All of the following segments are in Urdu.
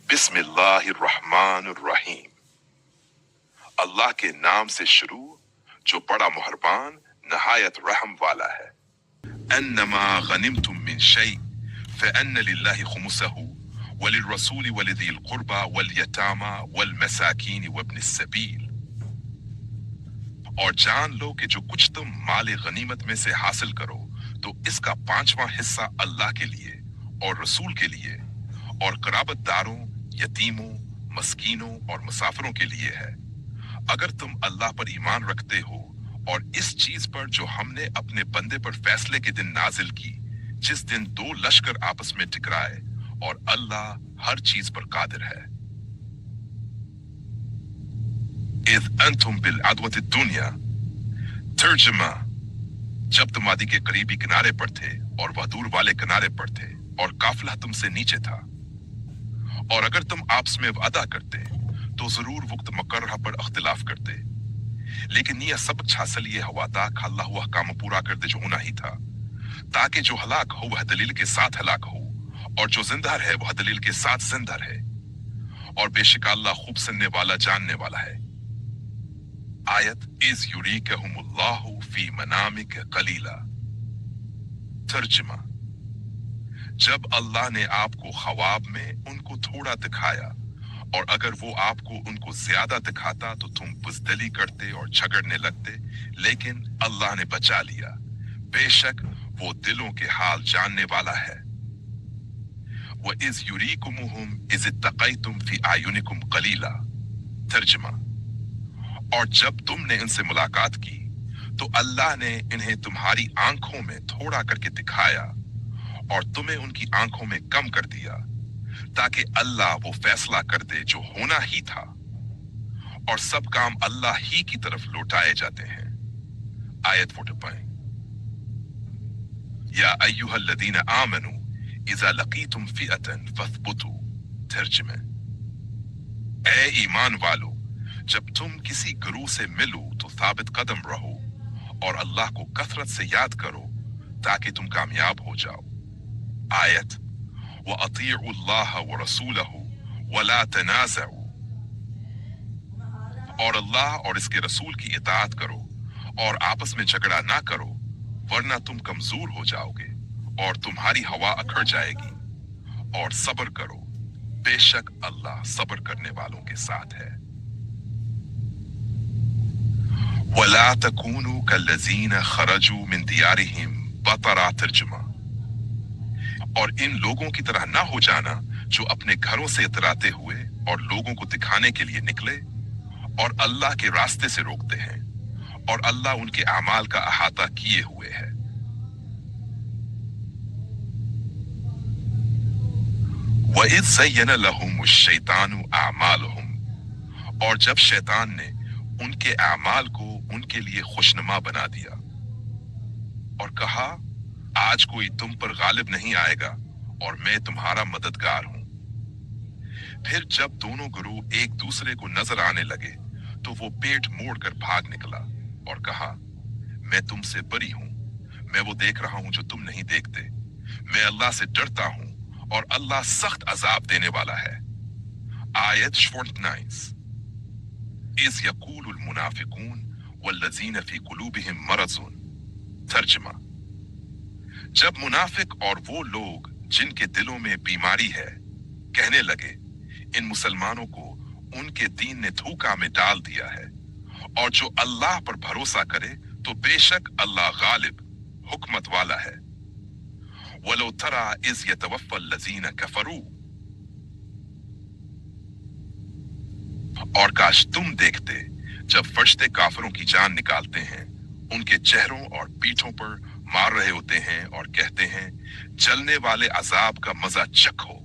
بسم اللہ الرحمن الرحیم، اللہ کے نام سے شروع جو بڑا مہربان نہایت رحم والا ہے۔ انما غنمتم من شیء فان للہ خمسہ وللرسول ولذی القربى والیتامى والمساکین وابن السبیل، اور جان لو کہ جو کچھ تم مال غنیمت میں سے حاصل کرو تو اس کا 5واں حصہ اللہ کے لیے اور رسول کے لیے اور قرابت داروں، یتیموں، مسکینوں اور مسافروں کے لیے ہے، اگر تم اللہ پر ایمان رکھتے ہو اور اس چیز پر جو ہم نے اپنے بندے پر فیصلے کے دن نازل کی، جس دن دو لشکر آپس میں ٹکرائے، اور اللہ ہر چیز پر قادر ہے۔ اذ انتم بالعدوۃ الدنیا، ترجمہ، جب تم وادی کے قریبی کنارے پر تھے اور وہ دور والے کنارے پر تھے اور قافلہ تم سے نیچے تھا، اور اگر تم آپس میں وعدہ کرتے تو ضرور وقت مقررہ پر اختلاف کرتے، لیکن یہ سبق حاصل یہ ہوا تھا کہ اللہ وہ احکام پورا کر دے جو ہونا ہی تھا، تاکہ جو ہلاک ہو وہ دلیل کے ساتھ ہلاک ہو اور جو زندہ رہے وہ دلیل کے ساتھ زندہ رہے، اور بے شک اللہ خوب سننے والا جاننے والا ہے۔ آیت اذ یریکہم اللہ فی منامک قلیلا، ترجمہ، جب اللہ نے آپ کو خواب میں ان کو تھوڑا دکھایا، اور اگر وہ آپ کو ان کو زیادہ دکھاتا تو تم بزدلی کرتے اور جھگڑنے لگتے، لیکن اللہ نے بچا لیا، بے شک وہ دلوں کے حال جاننے والا ہے۔ وَإِذْ يُرِيكُمُهُمْ إِذِ اتَّقَيْتُمْ فِي أَعْيُنِكُمْ قَلِيلًا، ترجمہ، اور جب تم نے ان سے ملاقات کی تو اللہ نے انہیں تمہاری آنکھوں میں تھوڑا کر کے دکھایا اور تمہیں ان کی آنکھوں میں کم کر دیا، تاکہ اللہ وہ فیصلہ کر دے جو ہونا ہی تھا، اور سب کام اللہ ہی کی طرف لوٹائے جاتے ہیں۔ آیت 45، یا ایھا الذین آمنوا اذا لقیتم فئۃ فاثبتوا، ترجمہ، اے ایمان والو، جب تم کسی گروہ سے ملو تو ثابت قدم رہو اور اللہ کو کثرت سے یاد کرو تاکہ تم کامیاب ہو جاؤ۔ آیت وَأَطِيعُوا اللَّهَ وَرَسُولَهُ وَلَا تَنَازَعُوا، اور اللہ اور اس کے رسول کی اطاعت کرو اور آپس میں جھگڑا نہ کرو، ورنہ تم کمزور ہو جاؤ گے اور تمہاری ہوا اکھڑ جائے گی، اور صبر کرو، بے شک اللہ صبر کرنے والوں کے ساتھ ہے۔ وَلَا تَكُونُوا كَالَّذِينَ خَرَجُوا مِن دِيَارِهِمْ بَطَرًا، ترجمہ، اور ان لوگوں کی طرح نہ ہو جانا جو اپنے گھروں سے اتراتے ہوئے اور لوگوں کو دکھانے کے لیے نکلے اور اللہ کے راستے سے روکتے ہیں، اور اللہ ان کے اعمال کا احاطہ کیے ہوئے ہے۔ وَإِذْ زَيَّنَ لَهُمُ الشَّيْطَانُ أَعْمَالَهُمْ، اور جب شیطان نے ان کے اعمال کو ان کے لیے خوشنما بنا دیا اور کہا آج کوئی تم پر غالب نہیں آئے گا اور میں تمہارا مددگار ہوں، پھر جب دونوں گروہ ایک دوسرے کو نظر آنے لگے تو وہ پیٹ موڑ کر بھاگ نکلا اور کہا میں تم سے بری ہوں، میں وہ دیکھ رہا ہوں جو تم نہیں دیکھتے، میں اللہ سے ڈرتا ہوں اور اللہ سخت عذاب دینے والا ہے۔ آیت 49، اذ یقول المنافقون والذین فی قلوبہم مرض، ترجمہ، جب منافق اور وہ لوگ جن کے دلوں میں بیماری ہے کہنے لگے ان مسلمانوں کو ان کے دین نے دھوکہ میں ڈال دیا ہے، اور جو اللہ پر بھروسہ کرے تو بے شک اللہ غالب حکمت والا ہے۔ وَلَوْ تَرَىٰ إِذْ يَتَوَفَّى الَّذِينَ كَفَرُوا، اور کاش تم دیکھتے جب فرشتے کافروں کی جان نکالتے ہیں، ان کے چہروں اور پیٹھوں پر مار رہے ہوتے ہیں اور کہتے ہیں جلنے والے عذاب کا مزہ چکھو،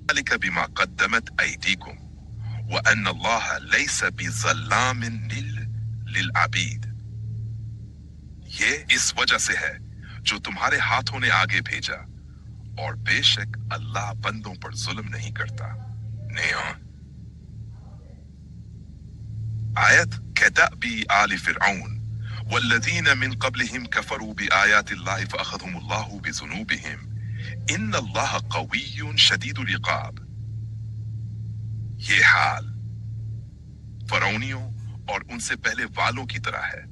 ذَلِكَ بِمَا قَدَّمَتْ أَيْدِيكُمْ وَأَنَّ اللَّهَ لَيْسَ بِظَلَّامٍ لِلْعَبِيدِ، یہ اس وجہ سے ہے جو تمہارے ہاتھوں نے آگے بھیجا، اور بے شک اللہ بندوں پر ظلم نہیں کرتا۔ نیان، آیت كدأب آل فرعون والذین من قبلهم كفروا بآیات اللہ فأخذهم اللہ بذنوبهم ان اللہ قوی شدید العقاب۔ یہ حال فرعونیوں اور ان سے پہلے والوں کی طرح ہے۔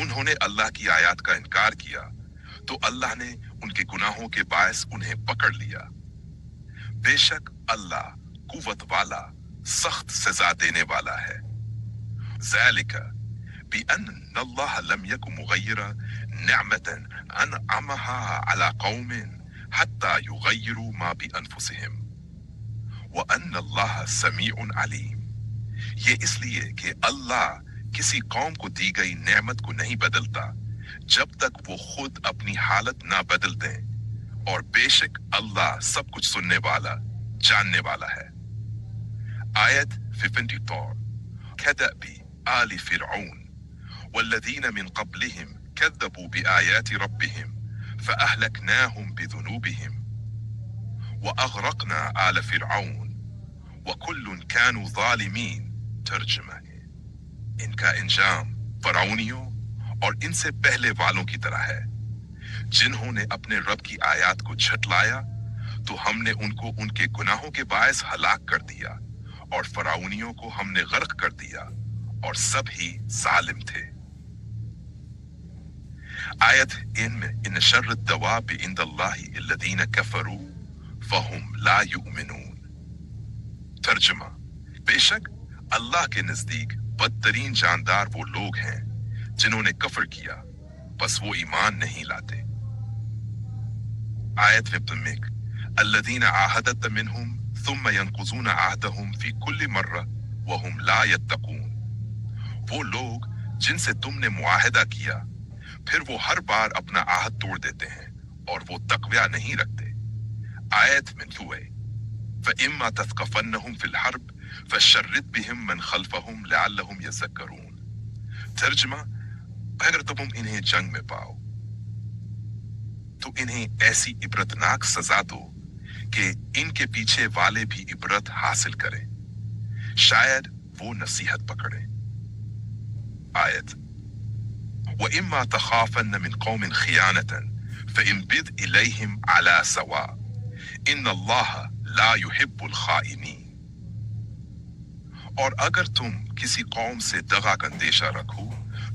انہوں نے اللہ کی آیات کا انکار کیا تو اللہ نے ان کے گناہوں کے باعث انہیں پکڑ لیا۔ بے شک اللہ قوت والا، سخت سزا دینے والا ہے۔ ذالک بأن اللہ لم یک مغیرا نعمتا انعمها على قوم حتى یغیروا ما بانفسهم وان اللہ سمیع علیم۔ یہ اس لیے کہ اللہ کسی قوم کو دی گئی نعمت کو نہیں بدلتا جب تک وہ خود اپنی حالت نہ بدل دیں، اور بے شک اللہ سب کچھ سننے والا، جاننے والا ہے۔ آیت 54 كدأب آل فرعون والذين من قبلهم كذبوا بآيات ربهم فأهلكناهم بذنوبهم وأغرقنا آل فرعون وكل كانوا ظالمين۔ ترجمہ ہے، ان کا انجام فرعونیوں اور ان سے پہلے والوں کی طرح ہے۔ جنہوں نے اپنے رب کی آیات کو جھٹلایا تو ہم نے ان کو ان کے گناہوں کے باعث ہلاک کر دیا، اور فرعونیوں کو ہم نے غرق کر دیا، اور سب ہی ظالم تھے۔ آیت ان شر الدواب عند اللہ الذین کفروا فہم لا یؤمنون۔ ترجمہ، بے شک اللہ کے نزدیک بدترین جاندار وہ لوگ ہیں جنہوں نے کفر کیا، بس وہ ایمان نہیں لاتے۔ آیت 55 الذین عاہدت منہم ثم ينقضون عہدہم فی کل مرہ وہم لا یتقون۔ وہ لوگ جن سے تم نے معاہدہ کیا پھر وہ ہر بار اپنا عہد توڑ دیتے ہیں اور وہ تقویٰ نہیں رکھتے۔ آیت 52 فإما تثقفنهم في الحرب فشرد بهم من خلفهم لعلهم يذكرون۔ ترجمہ، اگر تم انہیں جنگ میں پاؤ تو انہیں ایسی عبرتناک سزا دو کہ ان کے پیچھے والے بھی عبرت حاصل کریں، شاید وہ نصیحت پکڑیں۔ آیت وإما تخافن من قوم خیانة فانبذ إليهم على سواء ان اللہ لا يحب الخائنین۔ اور اگر تم کسی قوم سے دغا کا اندیشہ رکھو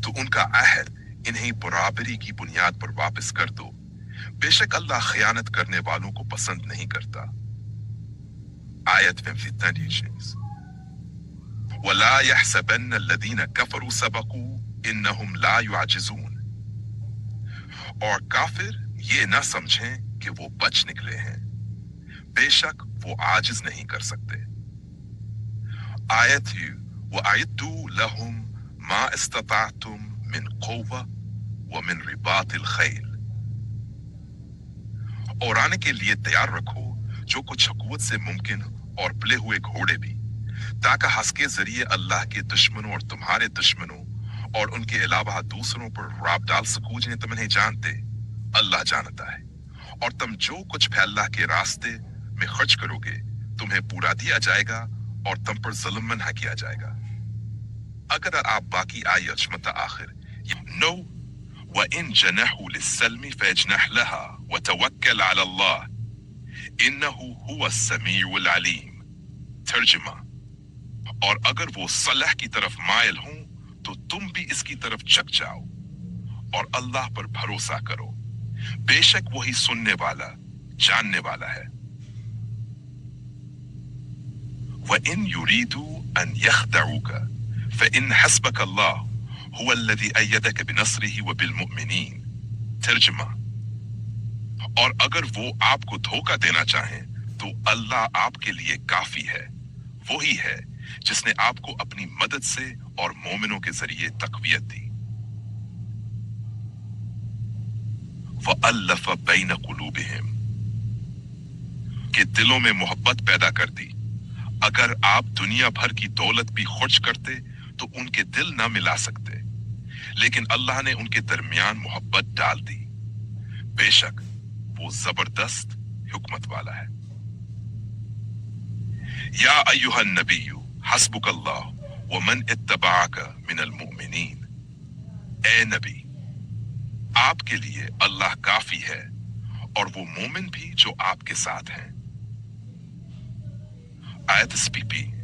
تو ان کا عہد انہیں برابری کی بنیاد پر واپس کر دو، بے شک اللہ خیانت کرنے والوں کو پسند نہیں کرتا۔ آیت 53 وَلَا يَحْسَبَنَّ الَّذِينَ كَفَرُوا سَبَقُوا إِنَّهُمْ لَا يُعْجِزُونَ۔ اور کافر یہ نہ سمجھیں کہ وہ بچ نکلے ہیں، بے شک وہ عاجز نہیں کر سکتے۔ آیت وَأَعِدُّوا لَهُمْ مَا اسْتَطَعْتُم مِّن قُوَّةٍ وَمِن رِبَاطِ الْخَيْلِ۔ اور آنے کے لیے تیار رکھو جو کچھ قوت سے ممکن اور پلے ہوئے گھوڑے بھی، تاکہ ہنس کے ذریعے اللہ کے دشمنوں اور تمہارے دشمنوں اور ان کے علاوہ دوسروں پر رعب ڈال سکو جنہیں تم نہیں جانتے۔ اللہ جانتا ہے، اور تم جو کچھ بھی اللہ کے راستے میں خرچ کرو گے تمہیں پورا دیا جائے گا اور تم پر ظلم منع کیا جائے گا۔ اگر آپ باقی آیت متا آخر نو وَإِن جَنَحُوا لِلسَّلْمِ فَاجْنَحْ لَهَا وَتَوَكَّلْ عَلَى اللَّهِ إِنَّهُ هُوَ السَّمِيعُ الْعَلِيمُ۔ ترجمہ، اور اگر وہ صلح کی طرف مائل ہوں تو تم بھی اس کی طرف جھک جاؤ اور اللہ پر بھروسہ کرو، بے شک وہی سننے والا، جاننے والا ہے۔ وَإِن يُرِيدُوا أَن يَخْدَعُوكَ فَإِنَّ حَسْبَكَ اللَّهُ هُوَ الَّذِي أَيَّدَكَ بِنَصْرِهِ وَبِالْمُؤْمِنِينَ۔ ترجمہ، اور اگر وہ آپ کو دھوکہ دینا چاہیں تو اللہ آپ کے لیے کافی ہے، وہی ہے جس نے آپ کو اپنی مدد سے اور مومنوں کے ذریعے تقویت دی۔ وَأَلَّفَ بَيْنَ قُلُوبِهِمْ، کہ دلوں میں محبت پیدا کر دی۔ اگر آپ دنیا بھر کی دولت بھی خرچ کرتے تو ان کے دل نہ ملا سکتے، لیکن اللہ نے ان کے درمیان محبت ڈال دی، بے شک وہ زبردست حکمت والا ہے۔ یا ایھا النبی حسبک اللہ ومن اتبعک من المؤمنین۔ اے نبی، آپ کے لیے اللہ کافی ہے اور وہ مومن بھی جو آپ کے ساتھ ہیں۔ آیت SPP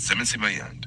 78